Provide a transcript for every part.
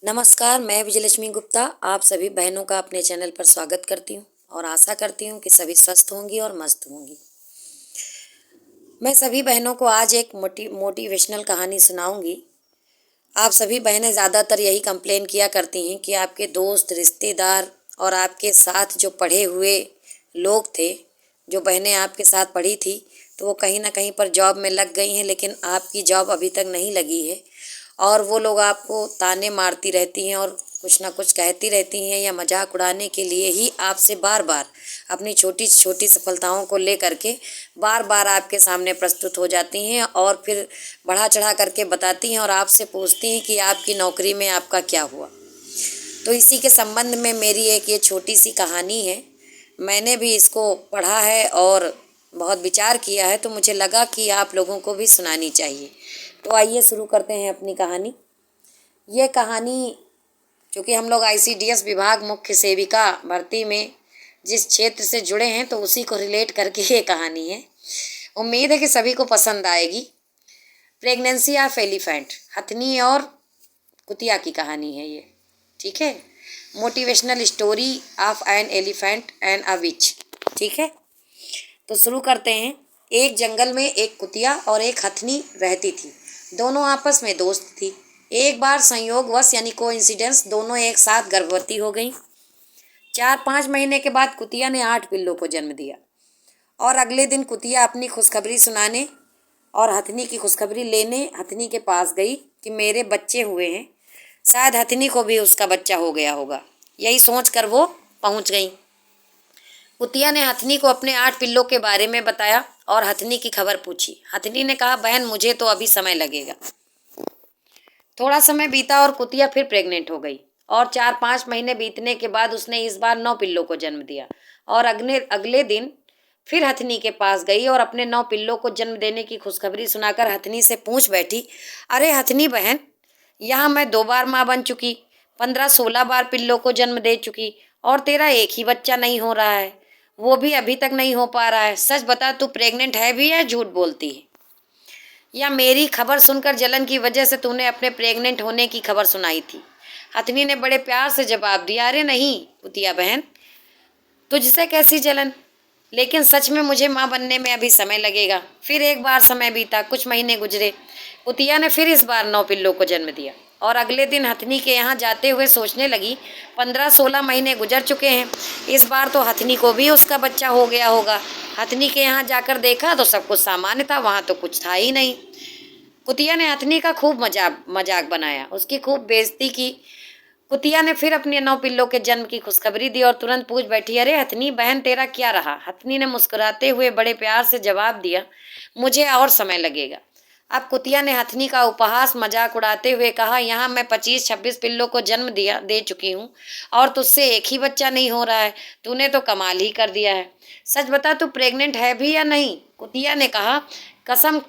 नमस्कार, मैं विजयलक्ष्मी गुप्ता आप सभी बहनों का अपने चैनल पर स्वागत करती हूँ और आशा करती हूँ कि सभी स्वस्थ होंगी और मस्त होंगी। मैं सभी बहनों को आज एक मोटिवेशनल कहानी सुनाऊंगी। आप सभी बहनें ज़्यादातर यही कंप्लेन किया करती हैं कि आपके दोस्त, रिश्तेदार और आपके साथ जो पढ़े हुए लोग थे, जो बहनें आपके साथ पढ़ी थी, तो वो कहीं ना कहीं पर जॉब में लग गई हैं, लेकिन आपकी जॉब अभी तक नहीं लगी है। और वो लोग आपको ताने मारती रहती हैं और कुछ ना कुछ कहती रहती हैं या मजाक उड़ाने के लिए ही आपसे बार बार अपनी छोटी छोटी सफलताओं को लेकर के बार बार आपके सामने प्रस्तुत हो जाती हैं और फिर बढ़ा चढ़ा करके बताती हैं और आपसे पूछती हैं कि आपकी नौकरी में आपका क्या हुआ। तो इसी के संबंध में मेरी एक ये छोटी सी कहानी है। मैंने भी इसको पढ़ा है और बहुत विचार किया है, तो मुझे लगा कि आप लोगों को भी सुनानी चाहिए। तो आइए शुरू करते हैं अपनी कहानी। ये कहानी, चूँकि हम लोग ICDS विभाग मुख्य सेविका भर्ती में जिस क्षेत्र से जुड़े हैं, तो उसी को रिलेट करके ये कहानी है। उम्मीद है कि सभी को पसंद आएगी। प्रेगनेंसी ऑफ एलिफेंट, हथनी और कुतिया की कहानी है ये, ठीक है। Motivational story of an elephant and a witch, ठीक है। तो शुरू करते हैं। एक जंगल में एक कुतिया और एक हथनी रहती थी। दोनों आपस में दोस्त थी। एक बार संयोगवश यानी कोइंसिडेंस दोनों एक साथ गर्भवती हो गईं। 4-5 महीने के बाद कुतिया ने 8 पिल्लों को जन्म दिया और अगले दिन कुतिया अपनी खुशखबरी सुनाने और हथनी की खुशखबरी लेने हथनी के पास गई कि मेरे बच्चे हुए हैं, शायद हथनी को भी उसका बच्चा हो गया होगा। यही सोचकर वो पहुंच गई। कुतिया ने हथनी को अपने 8 पिल्लों के बारे में बताया और हथनी की खबर पूछी। हथनी ने कहा, बहन मुझे तो अभी समय लगेगा। थोड़ा समय बीता और कुतिया फिर प्रेग्नेंट हो गई और 4-5 महीने बीतने के बाद उसने इस बार 9 पिल्लों को जन्म दिया और अगले दिन फिर हथनी के पास गई और अपने 9 पिल्लों को जन्म देने की खुशखबरी सुनाकर हथनी से पूछ बैठी, अरे हथनी बहन, यहाँ मैं 2 बार माँ बन चुकी, 15-16 बार पिल्लों को जन्म दे चुकी और तेरा एक ही बच्चा नहीं हो रहा है, वो भी अभी तक नहीं हो पा रहा है। सच बता, तू प्रेग्नेंट है भी या झूठ बोलती है, या मेरी खबर सुनकर जलन की वजह से तूने अपने प्रेग्नेंट होने की खबर सुनाई थी। हथनी ने बड़े प्यार से जवाब दिया, अरे नहीं कुतिया बहन, तुझसे कैसी जलन, लेकिन सच में मुझे माँ बनने में अभी समय लगेगा। फिर एक बार समय बीता, कुछ महीने गुजरे। कुतिया ने फिर इस बार 9 पिल्लों को जन्म दिया और अगले दिन हथनी के यहाँ जाते हुए सोचने लगी, 15-16 महीने गुजर चुके हैं, इस बार तो हथनी को भी उसका बच्चा हो गया होगा। हथनी के यहाँ जाकर देखा तो सब कुछ सामान्य था, वहाँ तो कुछ था ही नहीं। कुतिया ने हथनी का खूब मजाक बनाया, उसकी खूब बेइज्जती की। कुतिया ने फिर अपने 9 पिल्लों के जन्म की खुशखबरी दी और तुरंत पूछ बैठी, अरे हथनी बहन, तेरा क्या रहा। हथनी ने मुस्कुराते हुए बड़े प्यार से जवाब दिया, मुझे और समय लगेगा। अब कुतिया ने हथनी का उपहास मजाक उड़ाते हुए कहा, यहाँ मैं 25-26 पिल्लों को जन्म दे चुकी हूँ और तुझसे एक ही बच्चा नहीं हो रहा है, तूने तो कमाल ही कर दिया है। सच बता, तू प्रेग्नेंट है भी या नहीं। कुतिया ने कहा, कसम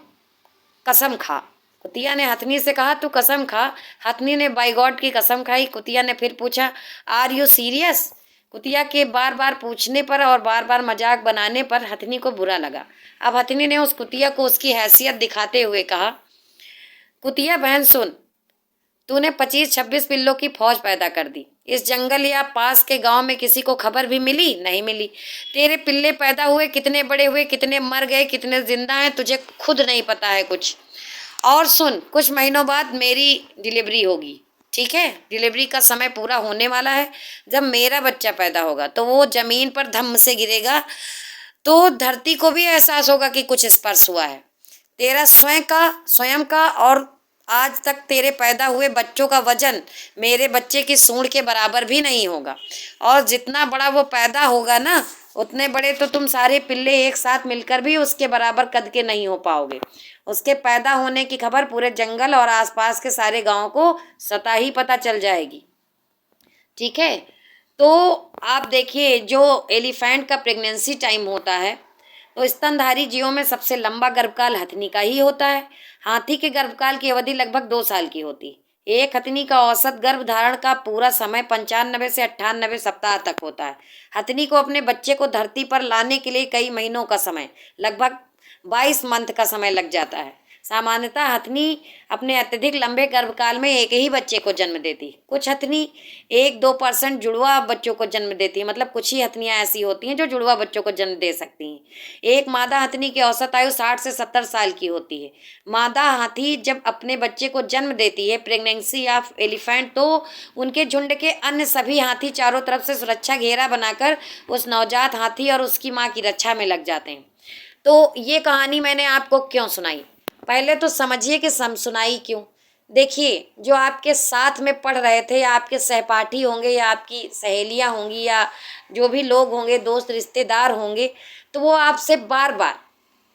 कसम खा। कुतिया ने हथनी से कहा, तू कसम खा। हथनी ने बाय गॉड की कसम खाई। कुतिया ने फिर पूछा, आर यू सीरियस। कुतिया के बार बार पूछने पर और बार बार मजाक बनाने पर हथनी को बुरा लगा। अब हथनी ने उस कुतिया को उसकी हैसियत दिखाते हुए कहा, कुतिया बहन सुन, तूने 25-26 पिल्लों की फौज पैदा कर दी। इस जंगल या पास के गांव में किसी को खबर भी मिली नहीं मिली। तेरे पिल्ले पैदा हुए, कितने बड़े हुए, कितने मर गए, कितने जिंदा हैं, तुझे खुद नहीं पता है कुछ। और सुन, कुछ महीनों बाद मेरी डिलीवरी होगी, ठीक है। डिलीवरी का समय पूरा होने वाला है। जब मेरा बच्चा पैदा होगा तो वो जमीन पर धम्म से गिरेगा तो धरती को भी एहसास होगा कि कुछ स्पर्श हुआ है। तेरा स्वयं का और आज तक तेरे पैदा हुए बच्चों का वजन मेरे बच्चे की सूंड के बराबर भी नहीं होगा। और जितना बड़ा वो पैदा होगा ना, उतने बड़े तो तुम सारे पिल्ले एक साथ मिलकर भी उसके बराबर कद के नहीं हो पाओगे। उसके पैदा होने की खबर पूरे जंगल और आसपास के सारे गांव को स्वतः ही पता चल जाएगी, ठीक है। तो आप देखिए, जो एलिफेंट का प्रेगनेंसी टाइम होता है, तो स्तनधारी जीवों में सबसे लंबा गर्भकाल हथनी का ही होता है। हाथी के गर्भकाल की अवधि लगभग 2 साल की होती। एक हथनी का औसत गर्भ धारण का पूरा समय 95 से 98 सप्ताह तक होता है। हथनी को अपने बच्चे को धरती पर लाने के लिए कई महीनों का समय, लगभग 22 मंथ का समय लग जाता है। सामान्यतः हथनी अपने अत्यधिक लंबे गर्भकाल में एक ही बच्चे को जन्म देती। कुछ हथनी 1-2% जुड़वा बच्चों को जन्म देती है, मतलब कुछ ही हथनियाँ ऐसी होती हैं जो जुड़वा बच्चों को जन्म दे सकती हैं। एक मादा हथनी की औसत आयु 60 से 70 साल की होती है। मादा हाथी जब अपने बच्चे को जन्म देती है, प्रेगनेंसी ऑफ एलिफेंट, तो उनके झुंड के अन्य सभी हाथी चारों तरफ से सुरक्षा घेरा बनाकर उस नवजात हाथी और उसकी माँ की रक्षा में लग जाते हैं। तो ये कहानी मैंने आपको क्यों सुनाई, पहले तो समझिए कि सुनाई क्यों। देखिए, जो आपके साथ में पढ़ रहे थे या आपके सहपाठी होंगे या आपकी सहेलियां होंगी या जो भी लोग होंगे, दोस्त रिश्तेदार होंगे, तो वो आपसे बार बार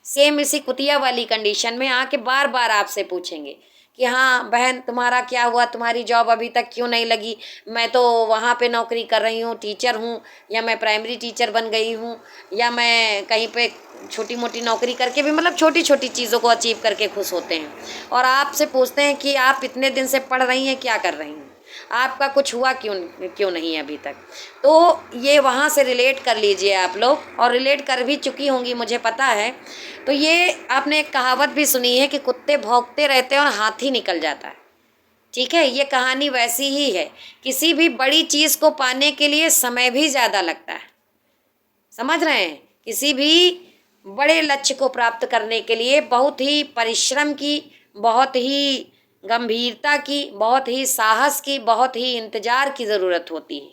सेम इसी कुतिया वाली कंडीशन में आके बार बार आपसे पूछेंगे कि हाँ बहन तुम्हारा क्या हुआ, तुम्हारी जॉब अभी तक क्यों नहीं लगी, मैं तो वहाँ पे नौकरी कर रही हूँ, टीचर हूँ, या मैं प्राइमरी टीचर बन गई हूँ, या मैं कहीं पे छोटी मोटी नौकरी करके भी, मतलब छोटी छोटी चीज़ों को अचीव करके खुश होते हैं। और आपसे पूछते हैं कि आप इतने दिन से पढ़ रही हैं, क्या कर रही हैं, आपका कुछ हुआ क्यों नहीं अभी तक। तो ये वहाँ से रिलेट कर लीजिए आप लोग, और रिलेट कर भी चुकी होंगी मुझे पता है। तो ये आपने एक कहावत भी सुनी है कि कुत्ते भौंकते रहते हैं और हाथी निकल जाता है। ठीक है, ये कहानी वैसी ही है। किसी भी बड़ी चीज़ को पाने के लिए समय भी ज़्यादा लगता है, समझ रहे हैं। किसी भी बड़े लक्ष्य को प्राप्त करने के लिए बहुत ही परिश्रम की, बहुत ही गंभीरता की, बहुत ही साहस की, बहुत ही इंतजार की ज़रूरत होती है।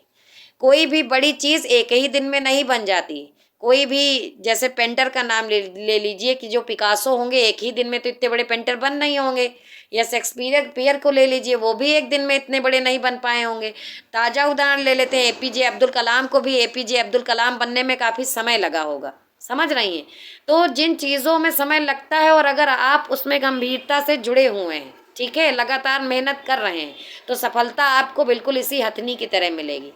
कोई भी बड़ी चीज़ एक ही दिन में नहीं बन जाती। कोई भी, जैसे पेंटर का नाम ले लीजिए कि जो पिकासो होंगे, एक ही दिन में तो इतने बड़े पेंटर बन नहीं होंगे। या शेक्सपियर को ले लीजिए, वो भी एक दिन में इतने बड़े नहीं बन पाए होंगे। ताज़ा उदाहरण ले लेते हैं एपीजे अब्दुल कलाम को भी एपीजे अब्दुल कलाम बनने में काफ़ी समय लगा होगा, समझ रही हैं। तो जिन चीज़ों में समय लगता है और अगर आप उसमें गंभीरता से जुड़े हुए हैं, ठीक है, लगातार मेहनत कर रहे हैं, तो सफलता आपको बिल्कुल इसी हथनी की तरह मिलेगी।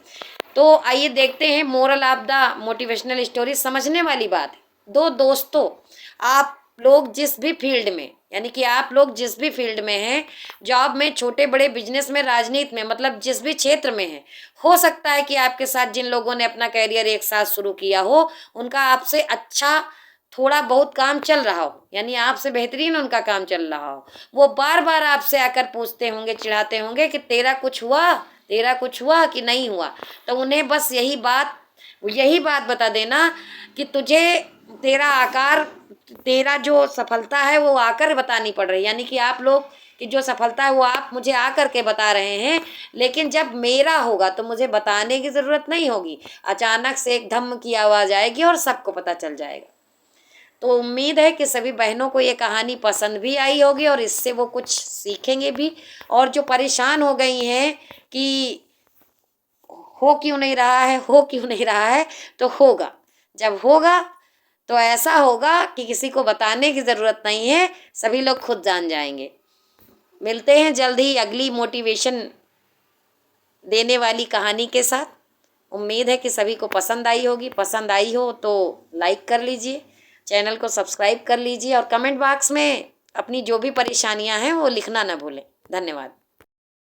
तो आइए देखते हैं moral of the motivational story. समझने वाली बात है। दो दोस्तों, आप लोग जिस भी फील्ड में, यानी कि आप लोग जिस भी फील्ड में हैं, जॉब में, छोटे बड़े बिजनेस में, राजनीति में, मतलब जिस भी क्षेत्र में हैं, हो सकता है कि आपके साथ जिन लोगों ने अपना कैरियर एक साथ शुरू किया हो, उनका आपसे अच्छा थोड़ा बहुत काम चल रहा हो, यानी आपसे बेहतरीन उनका काम चल रहा हो। वो बार बार आपसे आकर पूछते होंगे, चिढ़ाते होंगे कि तेरा कुछ हुआ कि नहीं हुआ। तो उन्हें बस यही बात बता देना कि तुझे तेरा जो सफलता है वो आकर बतानी पड़ रही है, यानी कि आप लोग की जो सफलता है वो आप मुझे आकर के बता रहे हैं, लेकिन जब मेरा होगा तो मुझे बताने की ज़रूरत नहीं होगी। अचानक से एक धम्म की आवाज़ आएगी और सबको पता चल जाएगा। तो उम्मीद है कि सभी बहनों को ये कहानी पसंद भी आई होगी और इससे वो कुछ सीखेंगे भी। और जो परेशान हो गई हैं कि हो क्यों नहीं रहा है, तो होगा। जब होगा तो ऐसा होगा कि किसी को बताने की ज़रूरत नहीं है, सभी लोग खुद जान जाएंगे। मिलते हैं जल्द ही अगली मोटिवेशन देने वाली कहानी के साथ। उम्मीद है कि सभी को पसंद आई होगी। पसंद आई हो तो लाइक कर लीजिए, चैनल को सब्सक्राइब कर लीजिए और कमेंट बॉक्स में अपनी जो भी परेशानियां हैं वो लिखना ना भूलें। धन्यवाद।